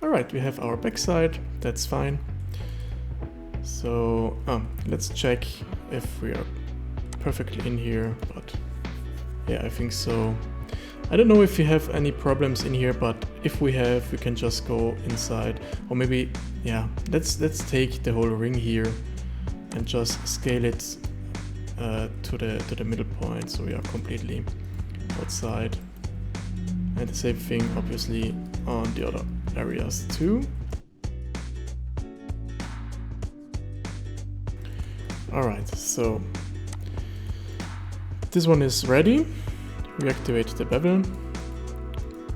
Alright, we have our backside, that's fine. So let's check if we are perfectly in here, but yeah, I think so. I don't know if we have any problems in here, but if we have, we can just go inside. Or maybe, yeah, let's take the whole ring here and just scale it to the middle point, so we are completely outside. And the same thing, obviously, on the other areas too. Alright, so this one is ready. We activate the bevel,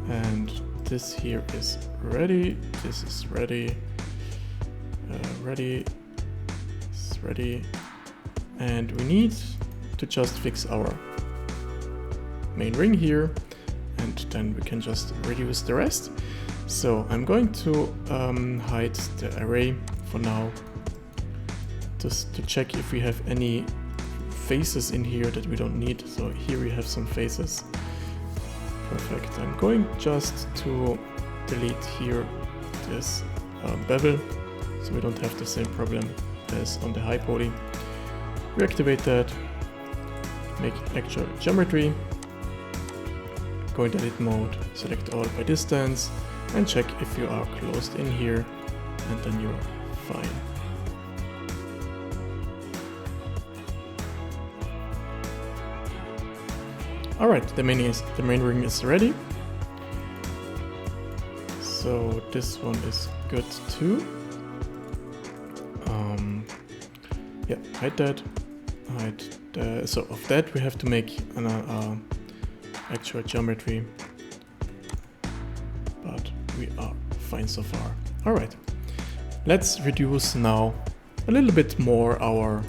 and this here is ready. This is ready. Ready. It's ready. And we need to just fix our main ring here, and then we can just reduce the rest. So I'm going to hide the array for now, just to check if we have any faces in here that we don't need. So here we have some faces. Perfect. I'm going just to delete here this bevel, so we don't have the same problem as on the high poly. Reactivate that, make actual geometry, go into edit mode, select all by distance, and check if you are closed in here, and then you're fine. Alright, the main ring is ready. So this one is good too. Yeah, hide that. So of that we have to make an actual geometry, but we are fine so far. Alright, let's reduce now a little bit more our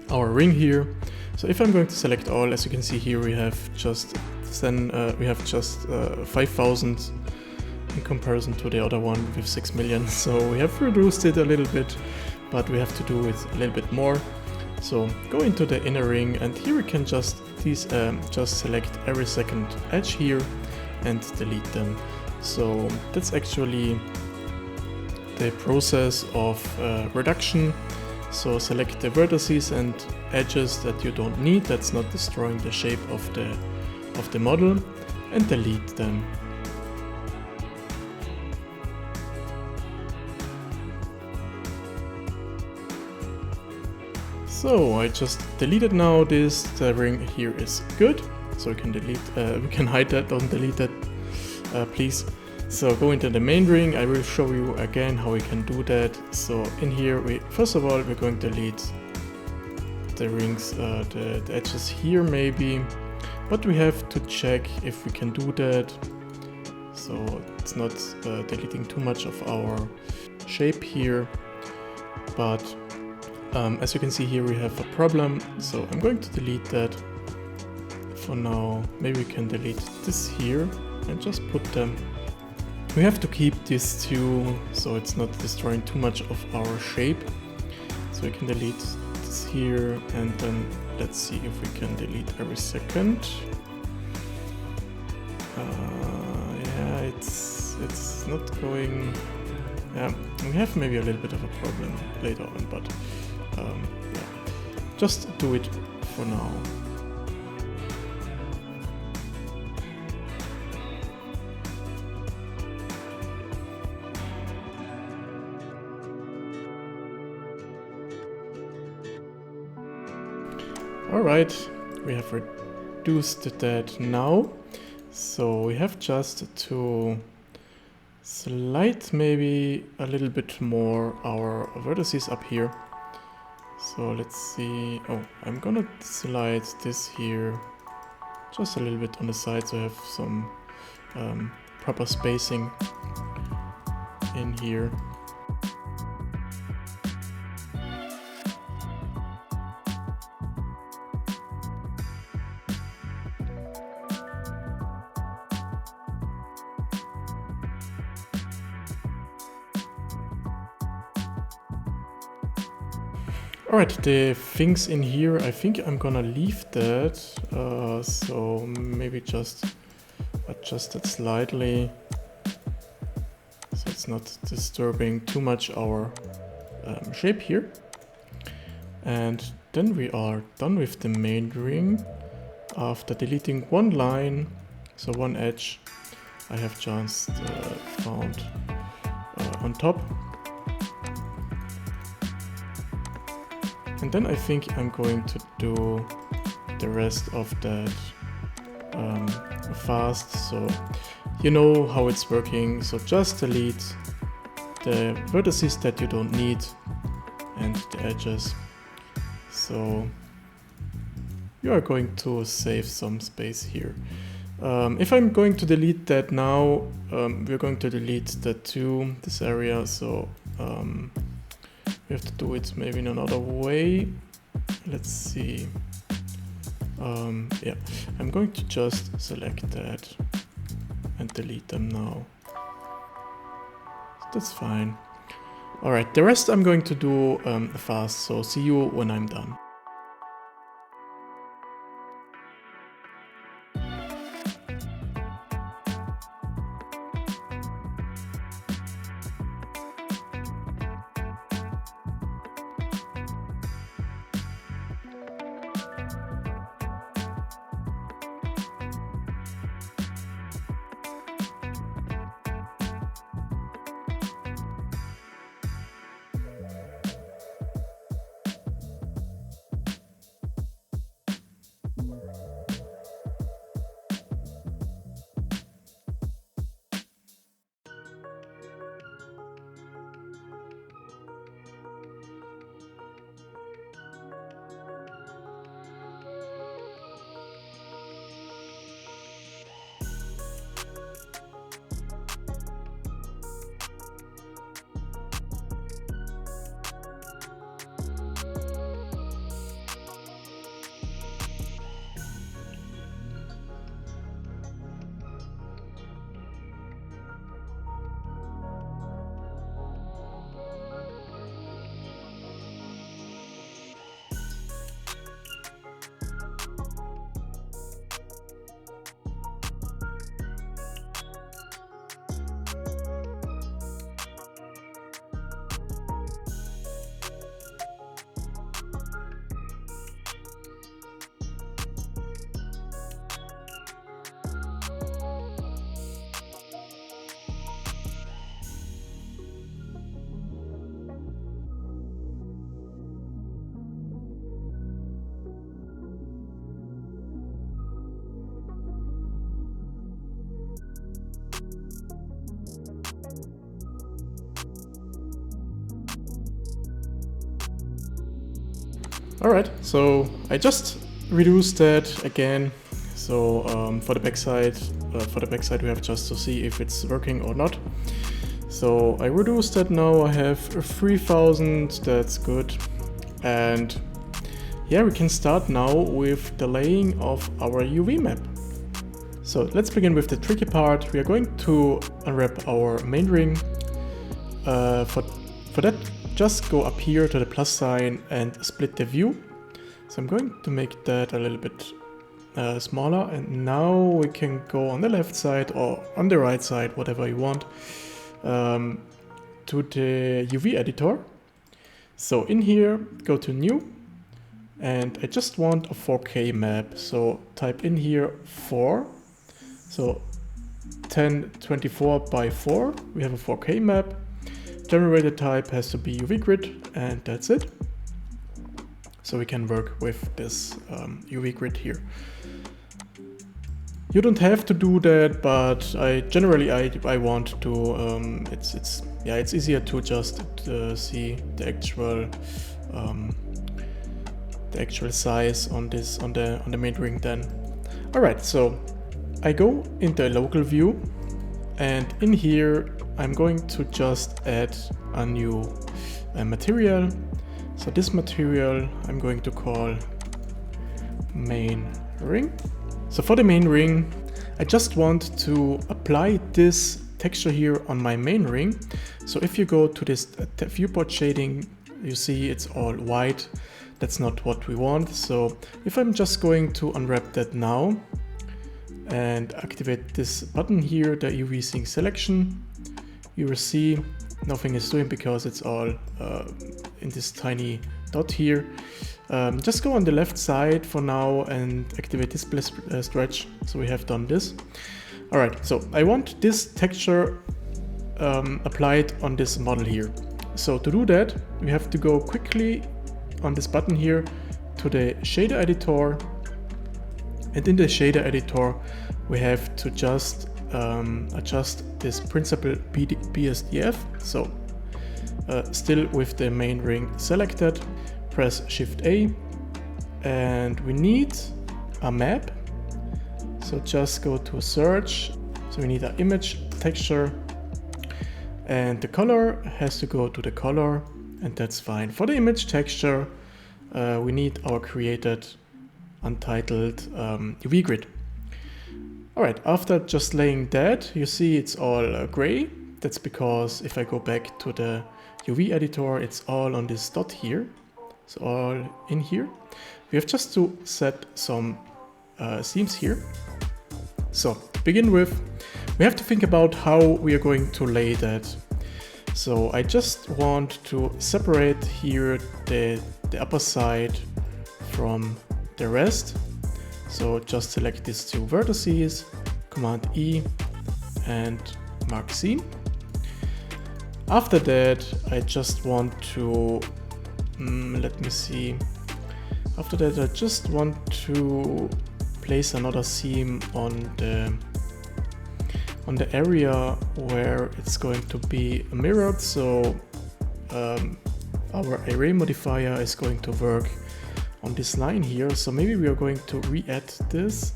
ring here. So if I'm going to select all, as you can see here, we have just 5,000 in comparison to the other one with 6 million. So we have reduced it a little bit, but we have to do it a little bit more. So go into the inner ring, and here we can just select every second edge here and delete them. So that's actually the process of reduction. So select the vertices and edges that you don't need, that's not destroying the shape of the model, and delete them. So I just deleted now this. The ring here is good, so we can delete. We can hide that. Don't delete that, please. So go into the main ring. I will show you again how we can do that. So in here, first of all we're going to delete the rings, the edges here maybe, but we have to check if we can do that. So it's not deleting too much of our shape here, but as you can see here we have a problem. So I'm going to delete that for now. Maybe we can delete this here and just put them. We have to keep these two so it's not destroying too much of our shape. So we can delete this here, and then let's see if we can delete every second. Yeah, it's not going. Yeah, we have maybe a little bit of a problem later on, but yeah, just do it for now. Alright, we have reduced that now, so we have just to slide maybe a little bit more our vertices up here. So let's see. Oh, I'm gonna slide this here just a little bit on the side so I have some proper spacing in here. Alright, the things in here, I think I'm gonna leave that, so maybe just adjust it slightly, so it's it's not disturbing too much our shape here. And then we are done with the main ring. After deleting one line, so one edge, I have just found on top. And then I think I'm going to do the rest of that fast, so you know how it's working. So just delete the vertices that you don't need and the edges. So you are going to save some space here. If I'm going to delete that now, we're going to delete this area, so we have to do it maybe in another way. Let's see. Yeah, I'm going to just select that and delete them now. That's fine. Alright, the rest I'm going to do fast, so see you when I'm done. Alright, so I just reduced that again. So for the backside we have just to see if it's working or not. So I reduced that now. I have 3000, that's good. And yeah, we can start now with the laying of our UV map. So let's begin with the tricky part. We are going to unwrap our main ring. For that, just go up here to the plus sign and split the view. So I'm going to make that a little bit smaller, and now we can go on the left side or on the right side, whatever you want, to the UV editor. So in here, go to new, and I just want a 4K map. So type in here 4. So 1024 by 4, we have a 4K map. Generator type has to be UV grid, and that's it. So we can work with this UV grid here. You don't have to do that, but I want to. It's easier to just see the actual size on the main ring then. All right, so I go into a local view, and in here I'm going to just add a new material. So this material I'm going to call main ring. So for the main ring, I just want to apply this texture here on my main ring. So if you go to this viewport shading, you see it's all white. That's not what we want. So if I'm just going to unwrap that now and activate this button here, the UV sync selection, you will see nothing is doing because it's all in this tiny dot here. Just go on the left side for now and activate display stretch. So we have done this. All right, so I want this texture applied on this model here. So to do that, we have to go quickly on this button here to the shader editor. And in the shader editor, we have to just adjust this principal BSDF. So still with the main ring selected, press Shift A, and we need a map. So just go to search. So we need an image texture, and the color has to go to the color, and that's fine. For the image texture, we need our created untitled UV grid. All right, after just laying that, you see it's all gray. That's because if I go back to the UV editor, it's all on this dot here. It's all in here. We have just to set some seams here. So to begin with, we have to think about how we are going to lay that. So I just want to separate here the upper side from the rest. So just select these two vertices, Command E and mark seam. After that, I just want to, let me see. After that, I just want to place another seam on the area where it's going to be mirrored. So our array modifier is going to work on this line here. So maybe we are going to re-add this.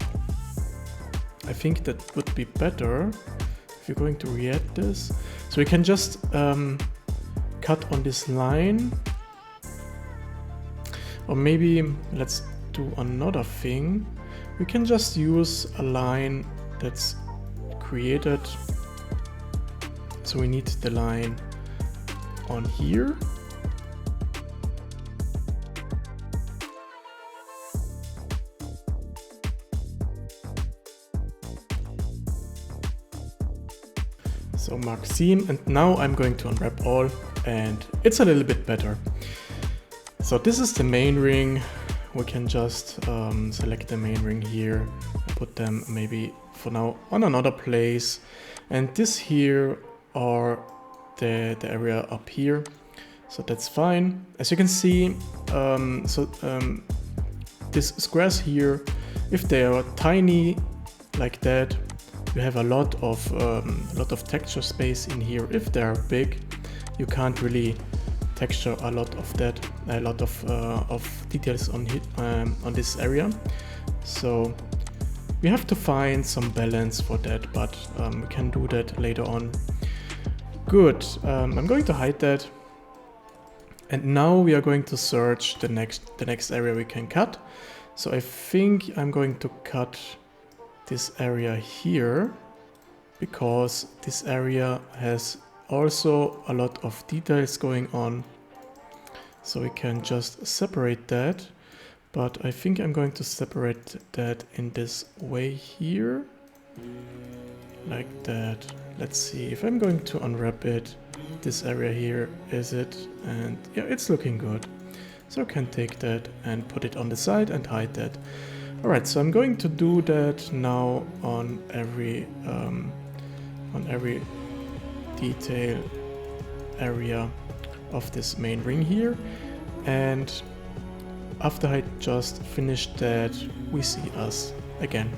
I think that would be better if you're going to re-add this. So we can just cut on this line. Or maybe let's do another thing. We can just use a line that's created. So we need the line on here. So mark seam, and now I'm going to unwrap all, and it's a little bit better. So this is the main ring. We can just select the main ring here, put them maybe for now on another place. And this here are the area up here. So that's fine. As you can see, these squares here, if they are tiny like that, you have a lot of texture space in here. If they are big, you can't really texture a lot of that, a lot of details on this area. So we have to find some balance for that, but we can do that later on. Good. I'm going to hide that, and now we are going to search the next area we can cut. So I think I'm going to cut this area here, because this area has also a lot of details going on. So we can just separate that, but I think I'm going to separate that in this way here, like that. Let's see if I'm going to unwrap it. This area here, is it? And yeah, it's looking good. So I can take that and put it on the side and hide that. Alright, so I'm going to do that now on every detail area of this main ring here. And after I just finished that, we see us again.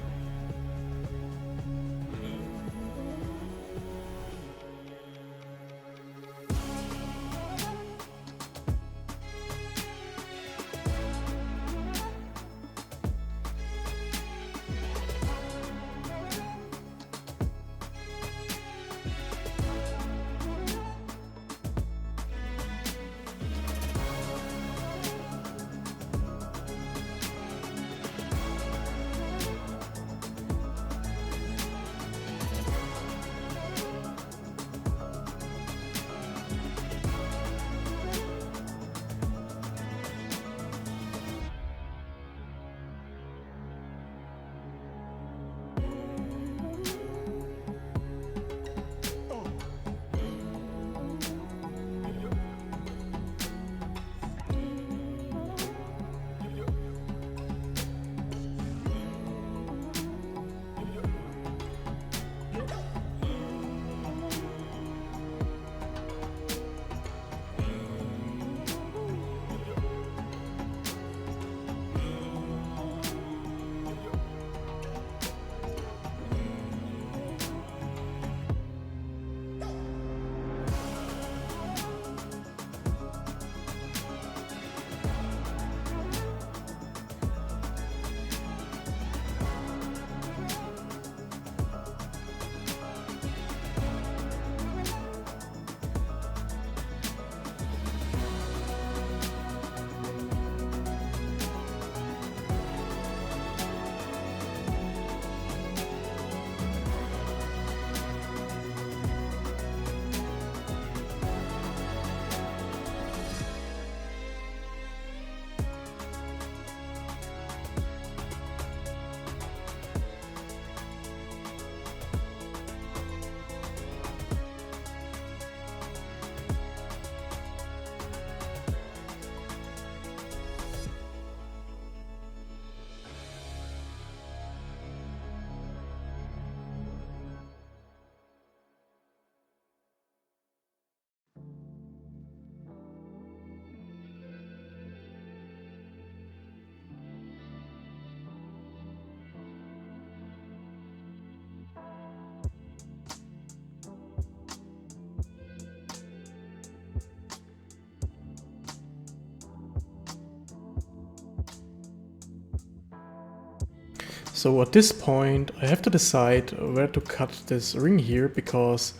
So at this point I have to decide where to cut this ring here, because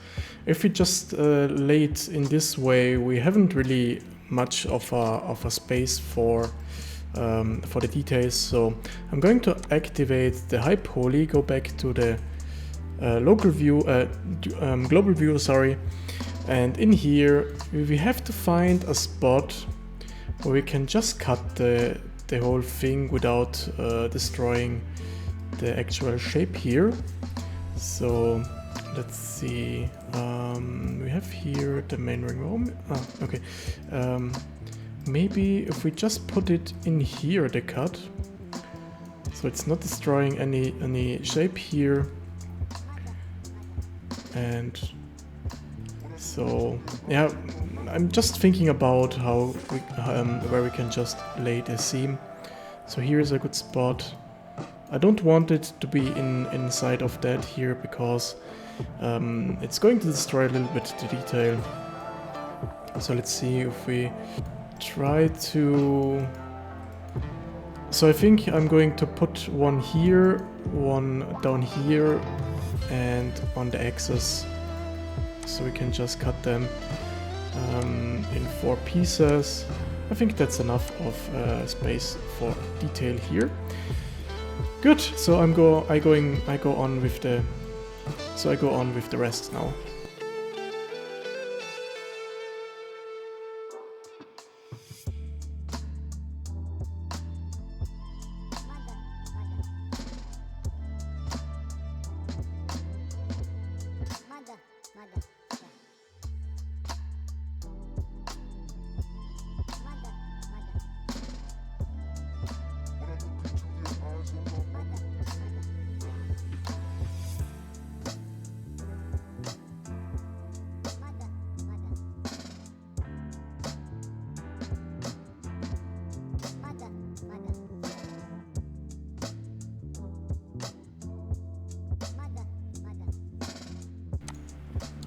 if we just lay it in this way, we haven't really much of a space for the details. So I'm going to activate the high poly, go back to the local view, global view, sorry, and in here we have to find a spot where we can just cut the whole thing without destroying the actual shape here. So let's see, we have here the main ring. Okay, maybe if we just put it in here, the cut, so it's not destroying any shape here. And so yeah, I'm just thinking about how we, where we can just lay the seam. So here is a good spot. I don't want it to be inside of that here, because it's going to destroy a little bit the detail. So let's see if we try to... So I think I'm going to put one here, one down here, and on the axis, so we can just cut them in 4 pieces. I think that's enough of space for detail here. Good. So I go on with the rest now.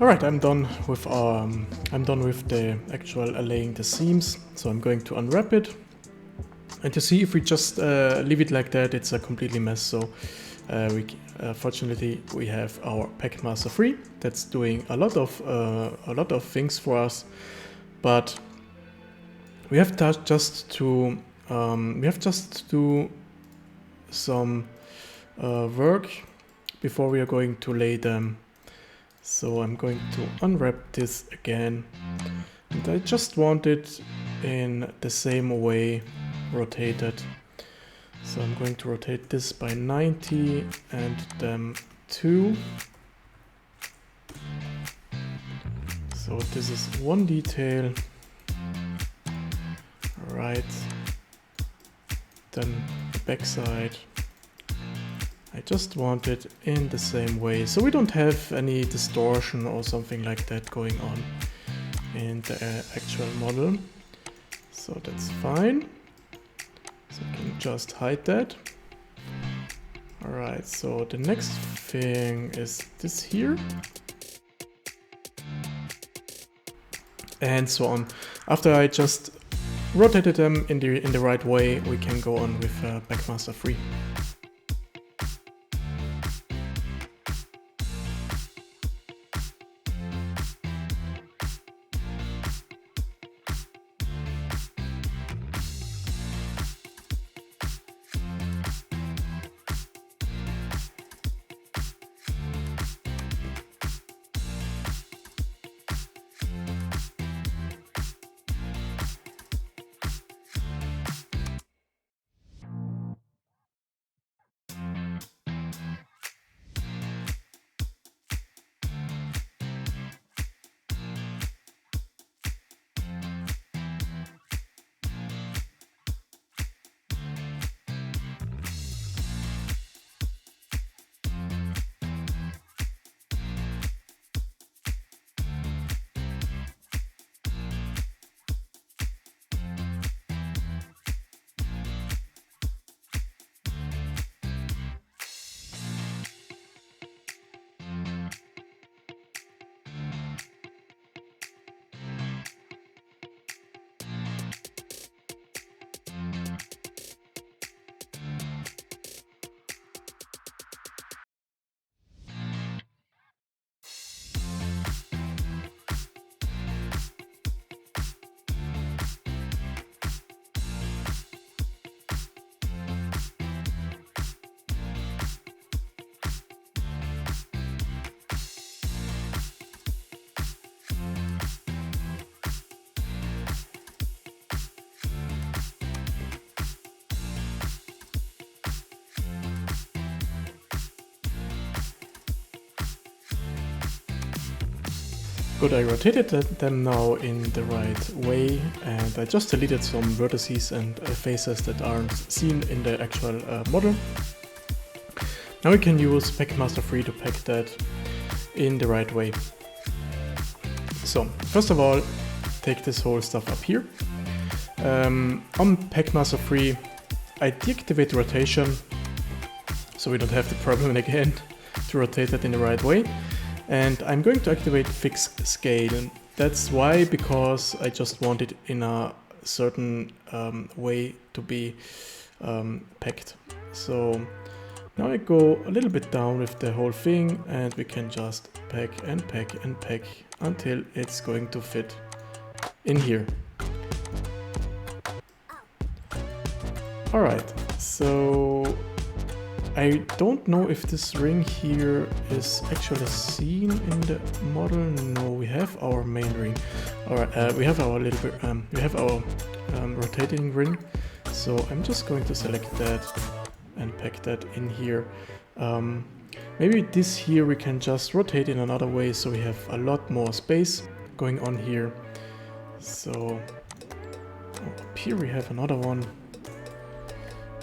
Alright, I'm done with the actual laying the seams, so I'm going to unwrap it. And to see if we just leave it like that, it's a completely mess. So fortunately we have our Packmaster 3 that's doing a lot of things for us, but we have just to do some work before we are going to lay them. So I'm going to unwrap this again, and I just want it in the same way rotated. So I'm going to rotate this by 90 and them 2. So this is one detail. Right. Then the back side. I just want it in the same way, so we don't have any distortion or something like that going on in the actual model. So that's fine. So I can just hide that. Alright, so the next thing is this here. And so on. After I just rotated them in the right way, we can go on with Packmaster 3. Good, I rotated them now in the right way, and I just deleted some vertices and faces that aren't seen in the actual model. Now we can use Packmaster 3 to pack that in the right way. So, first of all, take this whole stuff up here. On Packmaster 3, I deactivate rotation, so we don't have the problem again to rotate that in the right way. And I'm going to activate fix scale. That's why, because I just want it in a certain way to be packed. So now I go a little bit down with the whole thing, and we can just pack and pack and pack until it's going to fit in here. Alright, so I don't know if this ring here is actually seen in the model. No, we have our main ring. Alright, we have our little bit, we have our rotating ring. So I'm just going to select that and pack that in here. Maybe this here we can just rotate in another way, so we have a lot more space going on here. So up here we have another one.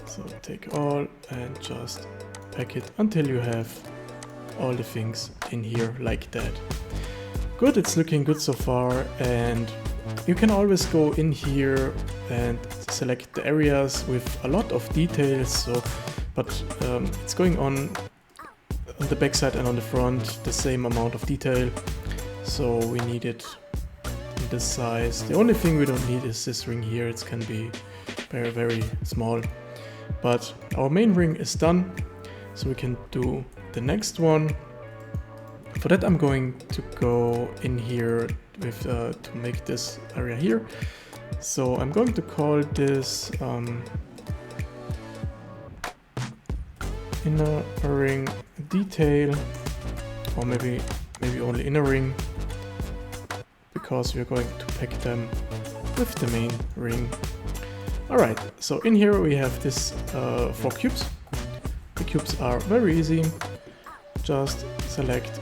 So take all and just pack it until you have all the things in here like that. Good, it's looking good so far, and you can always go in here and select the areas with a lot of details. So, but it's going on the back side and on the front the same amount of detail. So we need it in this size. The only thing we don't need is this ring here. It can be very, very small. But our main ring is done, so we can do the next one. For that I'm going to go in here with to make this area here. So I'm going to call this inner ring detail, or maybe only inner ring, because we're going to pack them with the main ring. Alright, so in here we have this 4 cubes. The cubes are very easy. Just select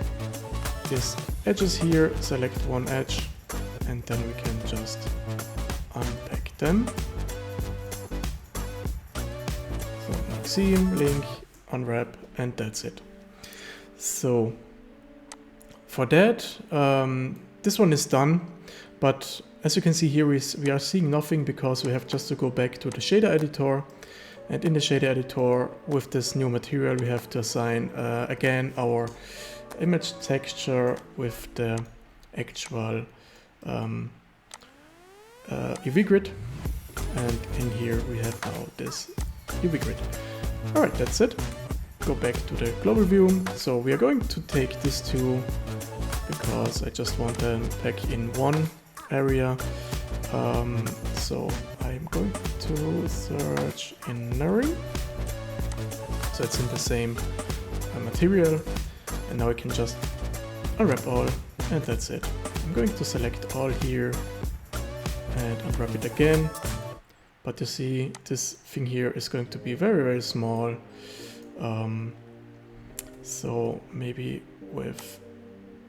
these edges here, select one edge, and then we can just unpack them. So seam, link, unwrap, and that's it. So for that, this one is done, but as you can see here, we are seeing nothing because we have just to go back to the shader editor, and in the shader editor with this new material we have to assign again our image texture with the actual UV grid, and in here we have now this UV grid. Alright, that's it. Go back to the global view. So we are going to take these two because I just want them pack in one area. So I'm going to search inner ring, so it's in the same material, and now I can just unwrap all, and that's it. I'm going to select all here and unwrap it again, but you see this thing here is going to be very, very small. So maybe with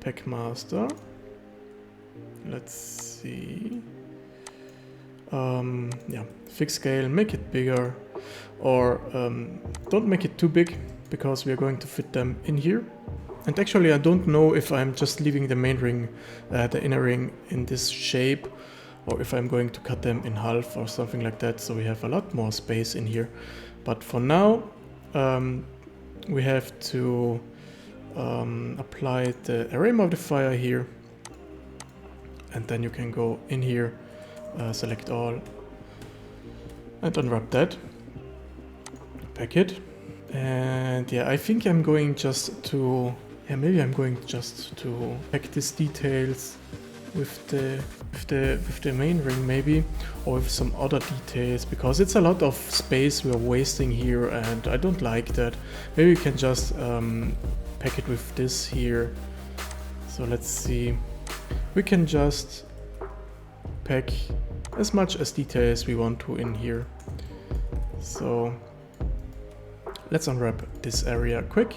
Packmaster, let's see, yeah, fix scale, make it bigger, or don't make it too big because we are going to fit them in here. And actually I don't know if I'm just leaving the main ring, the inner ring in this shape, or if I'm going to cut them in half or something like that, so we have a lot more space in here. But for now we have to apply the array modifier here, and then you can go in here, select all, and unwrap that, pack it. And yeah, I think I'm going just to, maybe I'm going just to pack these details with the main ring maybe, or with some other details, because it's a lot of space we're wasting here and I don't like that. Maybe we can just pack it with this here. So let's see, we can just pack as much as detail as we want to in here. So let's unwrap this area quick.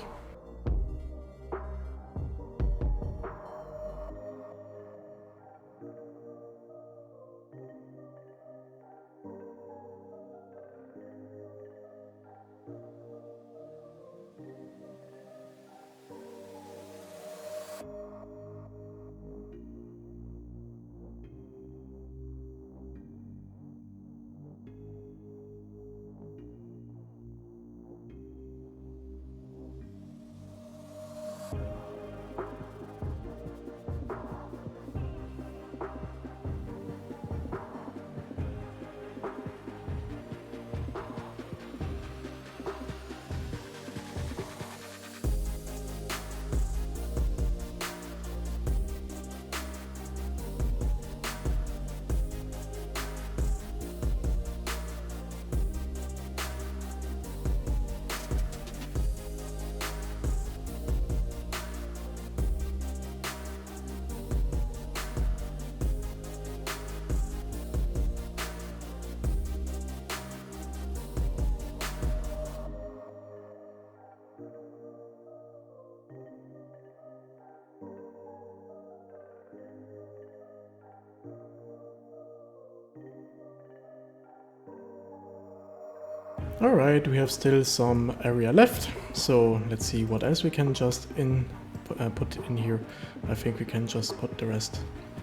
Alright, we have still some area left, so let's see what else we can just put in here. I think we can just put the rest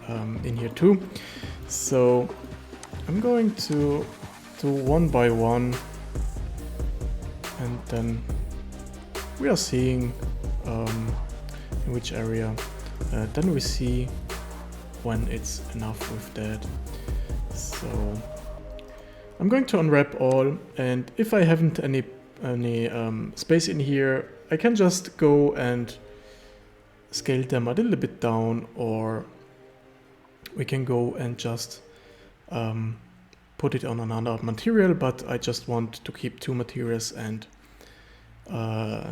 in here too. So I'm going to do one by one, and then we are seeing in which area. Then we see when it's enough with that. So I'm going to unwrap all, and if I haven't any space in here, I can just go and scale them a little bit down, or we can go and just put it on another material, but I just want to keep 2 materials, and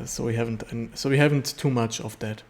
so we haven't too much of that.